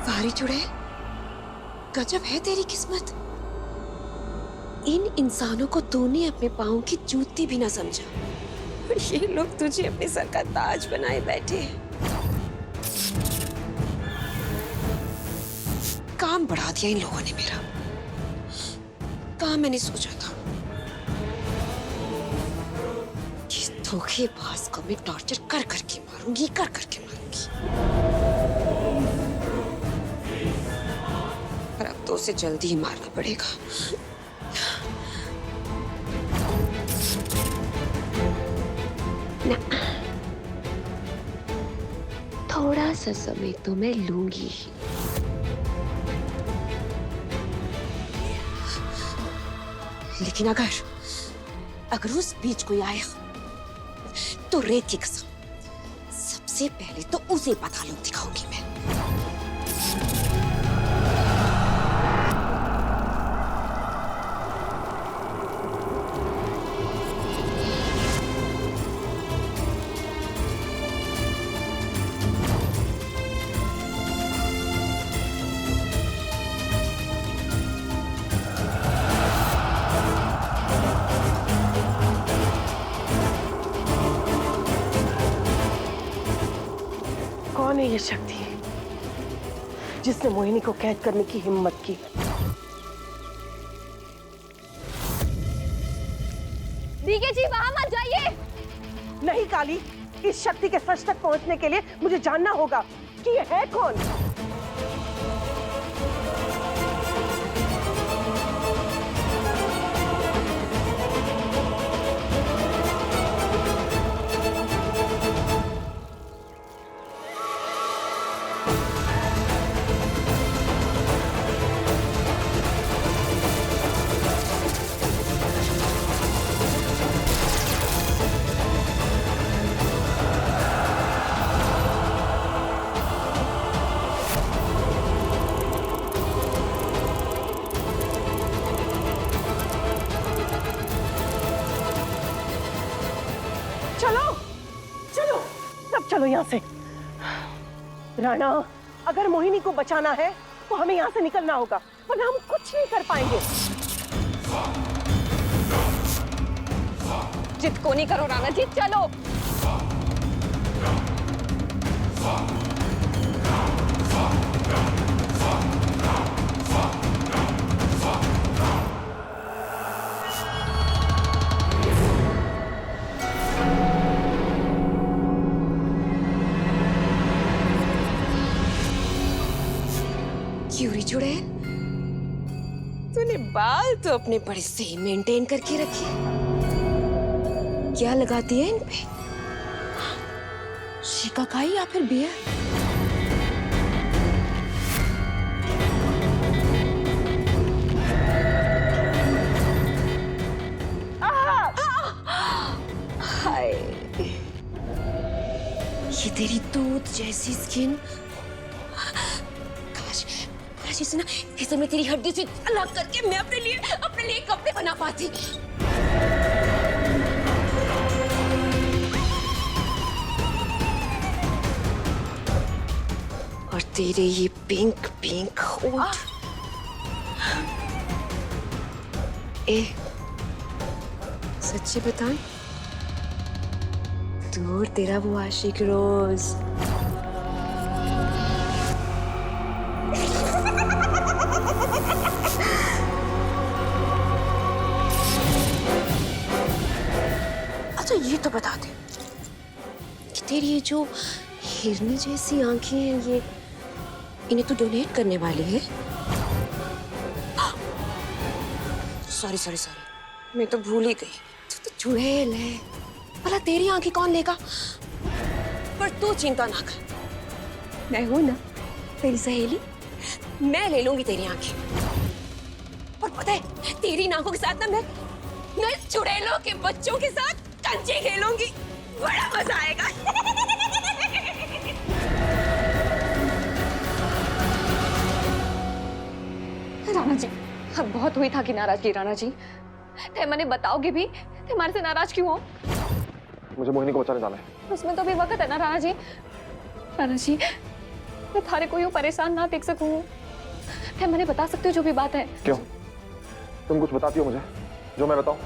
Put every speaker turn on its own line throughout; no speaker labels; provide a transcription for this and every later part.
वारी चुड़ैल, गजब है तेरी किस्मत। इन इंसानों को तूने अपने पाँव की जूती भी ना समझा और ये लोग तुझे अपने सर का ताज बनाए बैठे हैं। काम बढ़ा दिया इन लोगों ने मेरा। कहाँ मैंने सोचा था कि धोखेबाज को मैं टॉर्चर कर करके मारूंगी, कर करके मारूंगी। पर अब तो उसे जल्दी ही मारना पड़ेगा। थोड़ा सा समय तो मैं लूंगी ही। लेकिन अगर उस बीच कोई आया तो रेत की कसम, सबसे पहले तो उसे पता लोग दिखाऊंगी मैं।
कौन है ये शक्ति जिसने मोहिनी को कैद करने की हिम्मत की?
दीगे जी, वहां मत जाइए।
नहीं काली, इस शक्ति के सच तक पहुंचने के लिए मुझे जानना होगा कि ये है कौन। चलो यहाँ से। राणा, अगर मोहिनी को बचाना है तो हमें यहाँ से निकलना होगा, वरना हम कुछ नहीं कर पाएंगे।
जिद को नहीं करो राणा जी, चलो।
क्यूरी चुड़ैल, तूने बाल तो अपने बड़े सही मेंटेन करके रखे। क्या लगाती है इन पे? शिकाकाई या फिर बियर? हाय, ये तेरी दूध जैसी स्किन। इसे ना, इसे मैं तेरी हड्डी से अलग करके मैं अपने लिए कपड़े बना पाती। और तेरे ये पिंक पिंक होंठ। सच्ची बता, तू और तेरा वो आशिक रोज ये तो बता दे कि तेरी ये जो हिरनी जैसी आंखें हैं, ये इन्हें तो डोनेट करने वाली है? सॉरी, मैं तो भूल ही गई। तू तो चुड़ैल है, भला तेरी आंखें कौन लेगा? पर तू चिंता ना कर, मैं हूं ना तेरी सहेली, मैं ले लूंगी तेरी आंखें। और पता है, तेरी आंखों के साथ ना मैं चुड़ैलों के बच्चों के साथ कंचे खेलूंगी, बड़ा मजा आएगा।
राणा जी, अब बहुत हुई था कि नाराजगी। राणा जी, ते मने बताओगे भी ते हमारे से नाराज क्यों हो?
मुझे मोहिनी को बचाने जाना है।
उसमें तो भी वक्त है ना राणा जी। राणा जी, मैं थारे को यूं परेशान ना देख सकूं। थे मैंने बता सकते हो जो भी बात है।
क्यों? तुम कुछ बताती हो मुझे जो मैं बताऊं?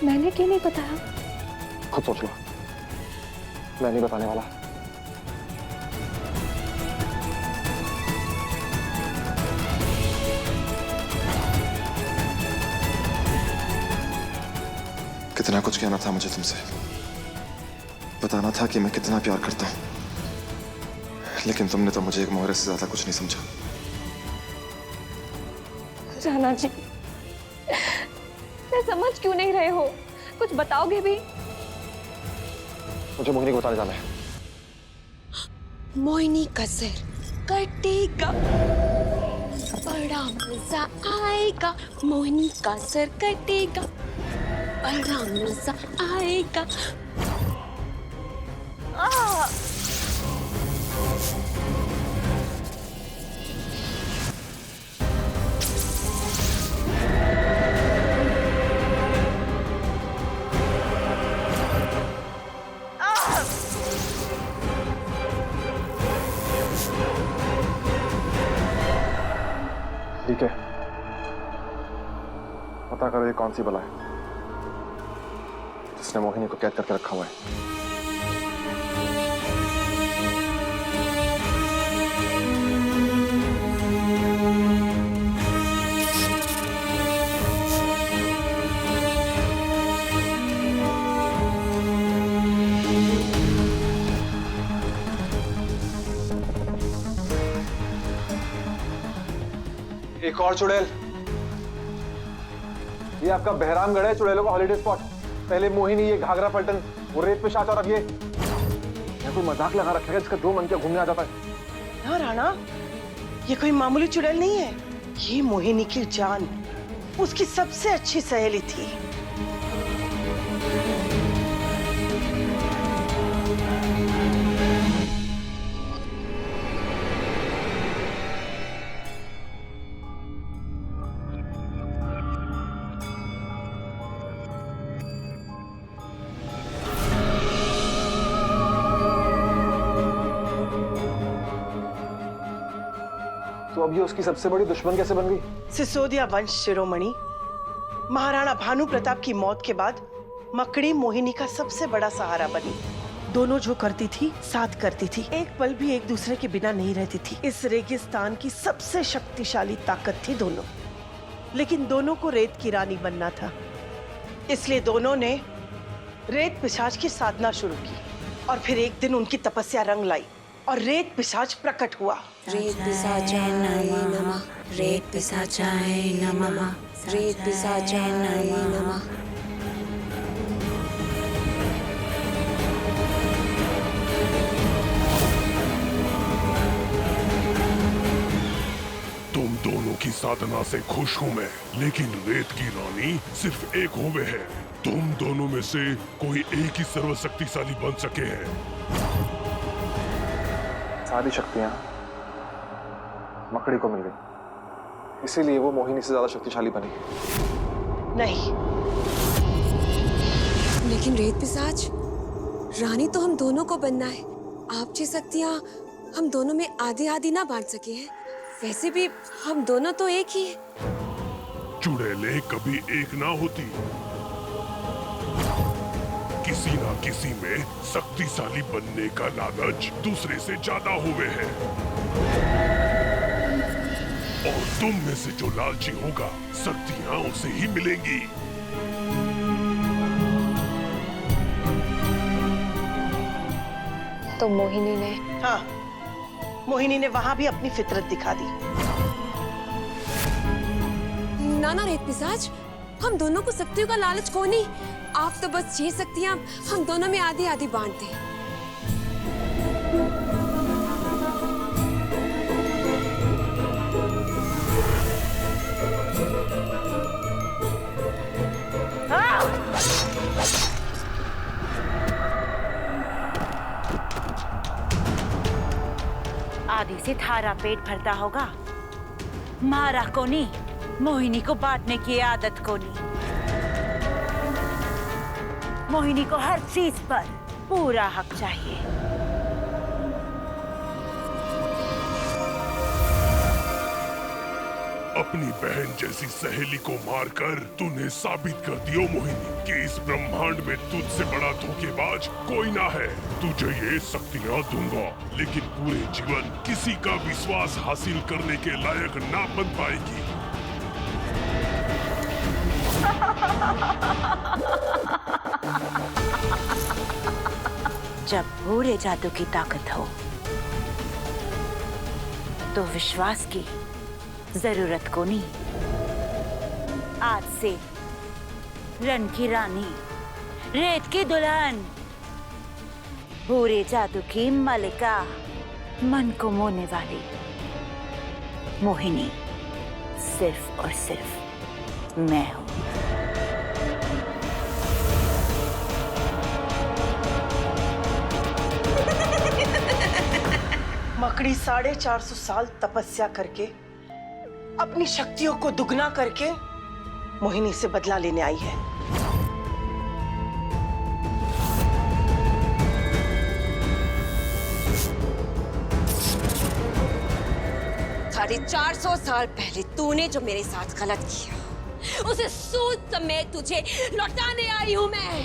मैंने क्यों नहीं बताया?
खुद सोच लो। मैं नहीं बताने वाला। कितना कुछ कहना था मुझे तुमसे, बताना था कि मैं कितना प्यार करता हूं, लेकिन तुमने तो मुझे एक मोहरे से ज्यादा कुछ नहीं समझा।
राणा जी, मैं समझ क्यों नहीं रहे हो? कुछ बताओगे भी?
मुझे मोहिनी को बताने जाना है।
मोहिनी का सिर कटेगा, बड़ा मजा आएगा। मोहिनी का सिर कटेगा, बड़ा मजा आएगा।
ठीक है, पता करो ये कौन सी बला है जिसने मोहिनी को कैद करके रखा हुआ है। एक और चुड़ैल। ये आपका बहरामगढ़ है, चुड़ैलों का हॉलिडे स्पॉट। पहले मोहिनी, ये घाघरा पलटन, वो रेत पिशाच, और अब ये कोई मजाक लगा रखा है जिसका जो मन किया घूमने आ जाता है।
ना राणा, ये कोई मामूली चुड़ैल नहीं है। ये मोहिनी की जान, उसकी सबसे अच्छी सहेली थी।
तो अब ये उसकी सबसे बड़ी दुश्मन कैसे बन गई?
सिसोदिया वंश शिरोमणि महाराणा भानु प्रताप की मौत के बाद मकड़ी मोहिनी का सबसे बड़ा सहारा बनी। दोनों जो करती थी साथ करती थी, एक पल भी एक दूसरे के बिना नहीं रहती थी। इस रेगिस्तान की सबसे शक्तिशाली ताकत थी दोनों, लेकिन दोनों को रेत की रानी बनना था। इसलिए दोनों ने रेत पिशाच की साधना शुरू की, और फिर एक दिन उनकी तपस्या रंग लाई और रेत पिशाच प्रकट हुआ।
रेत पिशाचाय नमः, रेत पिशाचाय नमः, रेत पिशाचाय नमः।
तुम दोनों की साधना से खुश हूं मैं, लेकिन रेत की रानी सिर्फ एक होवे है। तुम दोनों में से कोई एक ही सर्वशक्तिशाली बन सके हैं।
सारी शक्तियां मकड़ी को मिल गई, इसीलिए वो मोहिनी से ज्यादा शक्तिशाली बनी।
नहीं,
लेकिन रेत पिशाच रानी तो हम दोनों को बनना है। आपकी शक्तियां हम दोनों में आधी आधी ना बांट सके हैं। वैसे भी हम दोनों तो एक ही हैं।
चुड़ैलें कभी एक ना होती, किसी ना किसी में शक्तिशाली बनने का लालच दूसरे से ज्यादा हुए है, और तुम में से जो लालची होगा शक्तियां उसे ही मिलेंगी।
तो मोहिनी ने?
हाँ, मोहिनी ने वहां भी अपनी फितरत दिखा दी।
ना ना रेत पिशाच, हम दोनों को शक्तियों का लालच कौन ही। आप तो बस ये शक्तियां हम दोनों में आधी आधी बांटते हैं।
आदि से थारा पेट भरता होगा, मारा को नहीं, मोहिनी को बांटने की आदत को नहीं। मोहिनी को हर चीज पर पूरा हक चाहिए।
अपनी बहन जैसी सहेली को मारकर तूने साबित कर दियो मोहिनी कि इस ब्रह्मांड में तुझसे बड़ा धोखेबाज कोई ना है। तुझे ये शक्तियाँ दूंगा, लेकिन पूरे जीवन किसी का विश्वास हासिल करने के लायक ना बन पाएगी।
जब पूरे जादू की ताकत हो तो विश्वास की जरूरत को नहीं। आज से रन की रानी, रेत की दुल्हन, पूरे जादू की मलिका, मन को मोहने वाली मोहिनी सिर्फ और सिर्फ मैं हूं।
मकड़ी 450 साल तपस्या करके अपनी शक्तियों को दुगना करके मोहिनी से बदला लेने आई है।
450 साल पहले तूने जो मेरे साथ गलत किया, उसे सूद समेत तुझे लौटाने आई हूं मैं।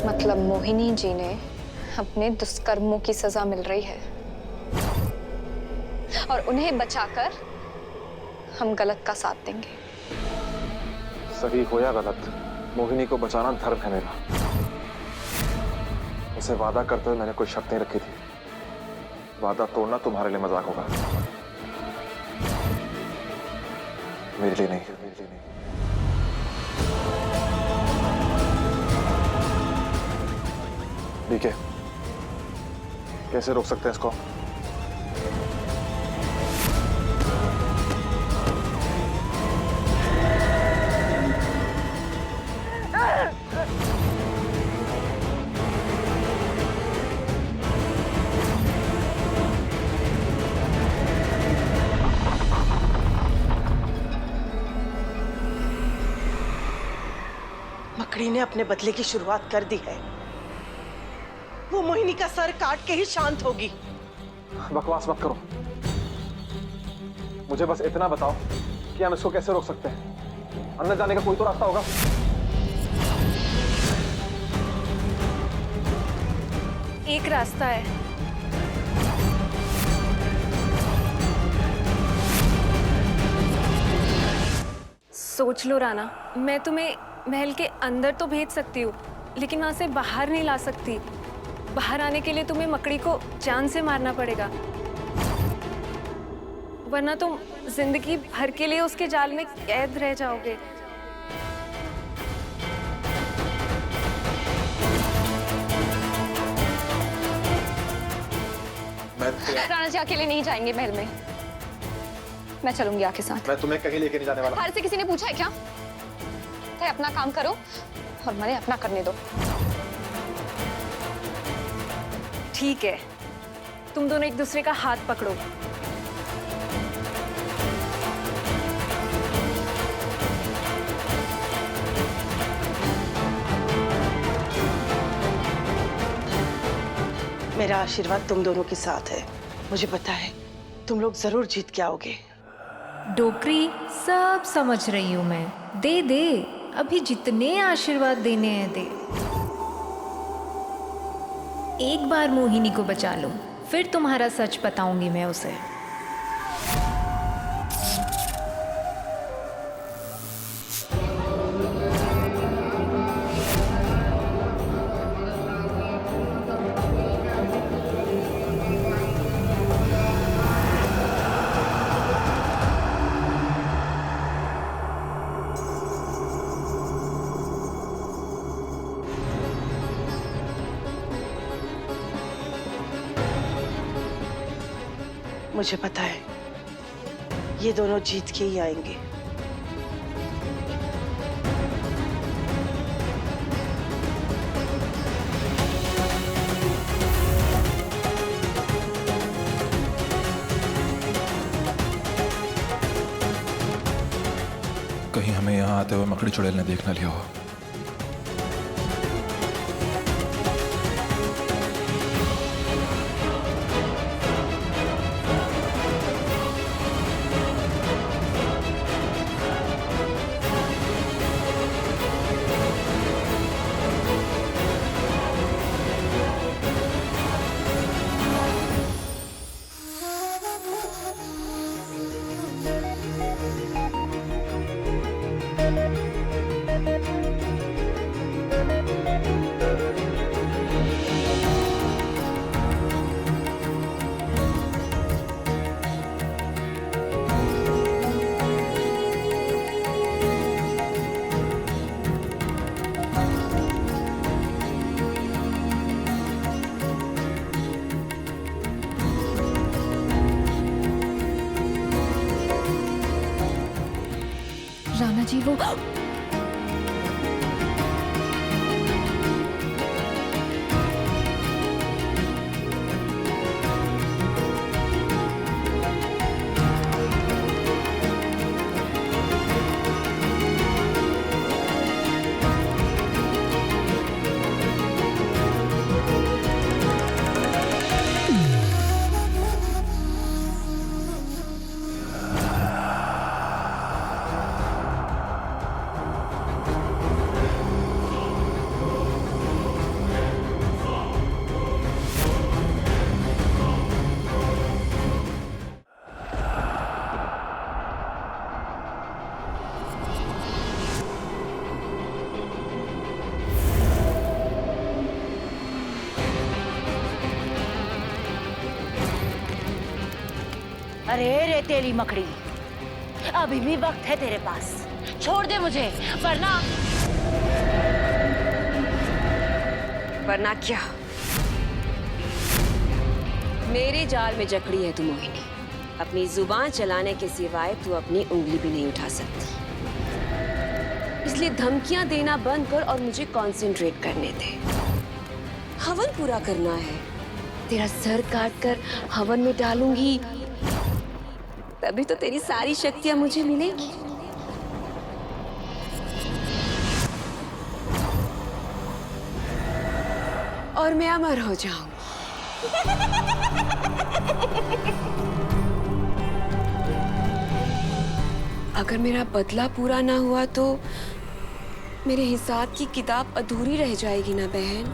मतलब मोहिनी जी ने अपने दुष्कर्मों की सजा मिल रही है और उन्हें बचाकर हम गलत का साथ देंगे।
सही हो या गलत, मोहिनी को बचाना धर्म है मेरा। उसे वादा करते हुए मैंने कोई शर्त नहीं रखी थी। वादा तोड़ना तुम्हारे लिए मजाक होगा, मेरे लिए नहीं, मेरे लिए नहीं। ठीक है, कैसे रोक सकते हैं इसको?
मकड़ी ने अपने बदले की शुरुआत कर दी है। वो मोहिनी का सर काट के ही शांत होगी।
बकवास मत करो, मुझे बस इतना बताओ कि हम इसको कैसे रोक सकते हैं। अंदर जाने का कोई तो रास्ता होगा।
एक रास्ता है। सोच लो राणा, मैं तुम्हें महल के अंदर तो भेज सकती हूँ, लेकिन वहां से बाहर नहीं ला सकती। बाहर आने के लिए तुम्हें मकड़ी को जान से मारना पड़ेगा, वरना तुम जिंदगी भर के लिए उसके जाल में कैद रह जाओगे।
राणा जी अकेले नहीं जाएंगे महल में, मैं चलूंगी आपके साथ।
मैं तुम्हें कहीं लेके नहीं जाने वाला।
बाहर से किसी ने पूछा है क्या? तो अपना काम करो और मुझे अपना करने दो।
ठीक है, तुम दोनों एक दूसरे का हाथ पकड़ो।
मेरा आशीर्वाद तुम दोनों के साथ है। मुझे पता है तुम लोग जरूर जीत के आओगे।
डोकरी, सब समझ रही हूँ मैं। दे दे, अभी जितने आशीर्वाद देने हैं दे। एक बार मोहिनी को बचा लो, फिर तुम्हारा सच बताऊंगी मैं उसे।
मुझे पता है ये दोनों जीत के ही आएंगे।
कहीं हमें यहाँ आते हुए मकड़ी चुड़ैल ने देख न लिया हो।
जी वो
अरे रेतेली मकड़ी, अभी भी वक्त है तेरे पास। छोड़ दे मुझे, वरना
वरना क्या? मेरे जाल में जकड़ी है तू मोहिनी। अपनी जुबान चलाने के सिवाय तू अपनी उंगली भी नहीं उठा सकती। इसलिए धमकियां देना बंद कर और मुझे कंसंट्रेट करने दे। हवन पूरा करना है। तेरा सर काट कर हवन में डालूंगी, तभी तो तेरी सारी शक्तियां मुझे मिलेंगी। और मैं अमर हो जाऊंगी। अगर मेरा बदला पूरा ना हुआ तो मेरे हिसाब की किताब अधूरी रह जाएगी ना बहन।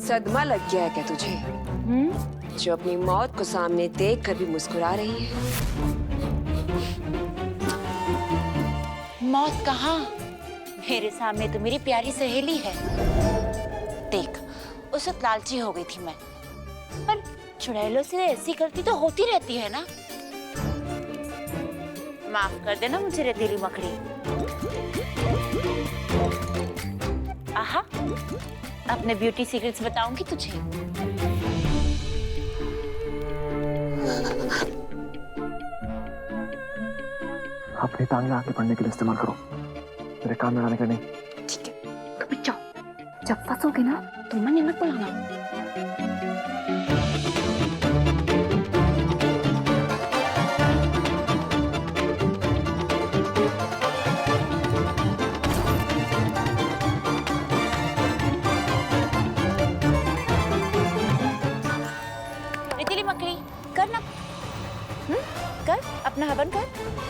सदमा लग गया है क्या तुझे? जो अपनी मौत को सामने देख कर भी मुस्कुरा रही है।
मौत कहाँ? मेरे सामने तो मेरी प्यारी सहेली है। देख, उस वक्त लालची हो गई थी मैं, पर चुड़ैलों से ऐसी गलती तो होती रहती है ना। माफ कर देना मुझे रेतीली मकड़ी। आहा, अपने ब्यूटी सीक्रेट्स बताऊंगी तुझे।
अपनी टांगें आगे बढ़ने के लिए इस्तेमाल करो, मेरे काम में आने का नहीं।
ठीक है, तो पिट जाओ। जब फंसोगे ना तो मन मत बुलाना।
रेतीली मकड़ी, कर ना, कर अपना हवन कर।